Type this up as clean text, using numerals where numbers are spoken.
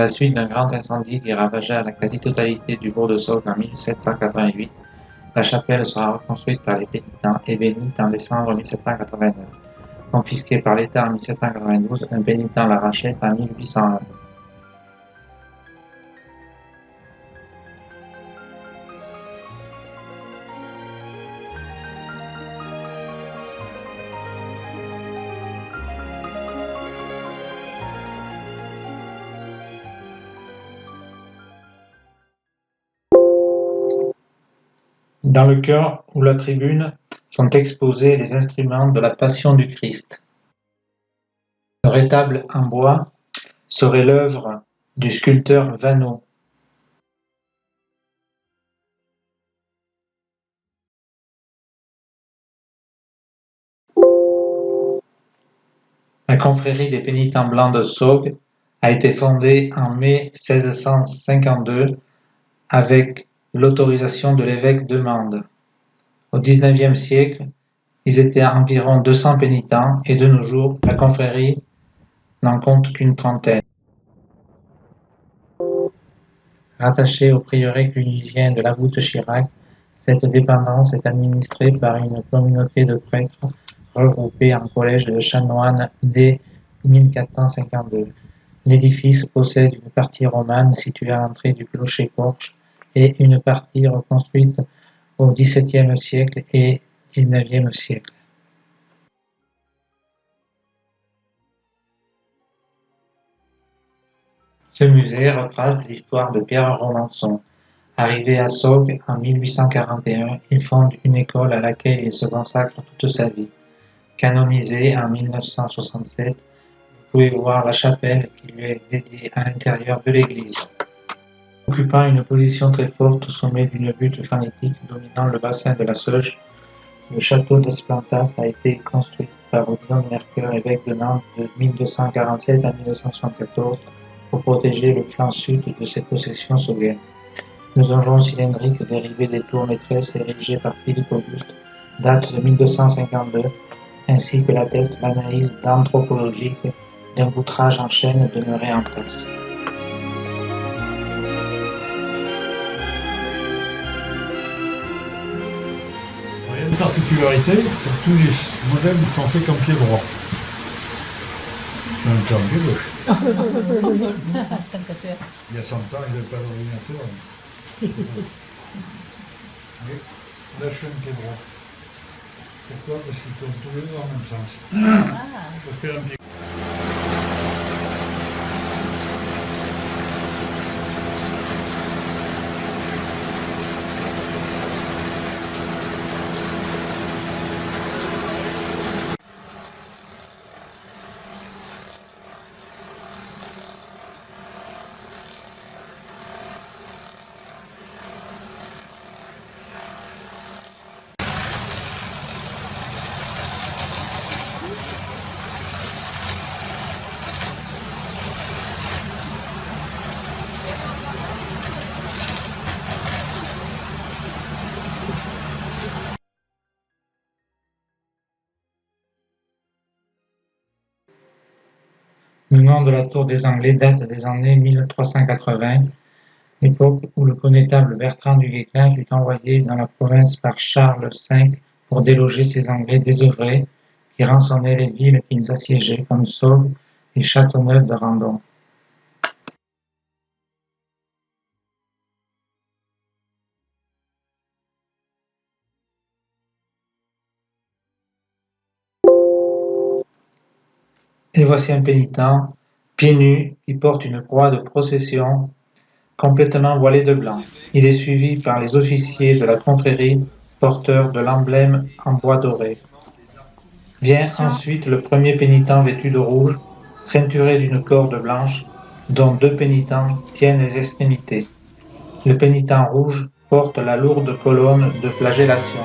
la suite d'un grand incendie qui ravagea la quasi-totalité du bourg de Saugues en 1788, la chapelle sera reconstruite par les pénitents et bénite en décembre 1789. Confisquée par l'État en 1792, un pénitent la rachète en 1801. Dans le chœur ou la tribune sont exposés les instruments de la Passion du Christ. Le rétable en bois serait l'œuvre du sculpteur Vanneau. La confrérie des pénitents blancs de Saugues a été fondée en mai 1652 avec l'autorisation de l'évêque de Mende. Au XIXe siècle, ils étaient environ 200 pénitents et de nos jours, la confrérie n'en compte qu'une trentaine. Rattachée au prieuré clunisien de La Voûte-Chirac, cette dépendance est administrée par une communauté de prêtres regroupés en collège de chanoines dès 1452. L'édifice possède une partie romane située à l'entrée du clocher-porche et une partie reconstruite au XVIIe siècle et XIXe siècle. Ce musée retrace l'histoire de Pierre Romançon. Arrivé à Saugues en 1841, il fonde une école à laquelle il se consacre toute sa vie. Canonisé en 1967, vous pouvez voir la chapelle qui lui est dédiée à l'intérieur de l'église. Occupant une position très forte au sommet d'une butte granitique dominant le bassin de la Seuche, le château d'Esplantas a été construit par Odilon Mercœur, évêque de Nantes de 1247 à 1974, pour protéger le flanc sud de ses possessions sauguaises. Le donjon cylindrique dérivé des tours maîtresses érigées par Philippe Auguste date de 1252, ainsi que l'atteste l'analyse anthropologique d'un outrage en chêne demeuré en place. Il y a une particularité, c'est que tous les modèles sont faits comme pied droit. En même temps, pied gauche. Il y a 100 ans, il n'y avait pas d'ordinateur. Mais là, je fais un pied droit. Pourquoi? Parce qu'ils tournent tous les deux en même sens. Je fais un pied. Le nom de la tour des Anglais date des années 1380, époque où le connétable Bertrand du Guesclin fut envoyé dans la province par Charles V pour déloger ces Anglais désœuvrés qui rançonnaient les villes qu'ils assiégeaient comme Saugues et Châteauneuf de Randon. Et voici un pénitent, pieds nus, qui porte une croix de procession, complètement voilé de blanc. Il est suivi par les officiers de la confrérie, porteurs de l'emblème en bois doré. Vient ensuite le premier pénitent vêtu de rouge, ceinturé d'une corde blanche, dont 2 pénitents tiennent les extrémités. Le pénitent rouge porte la lourde colonne de flagellation.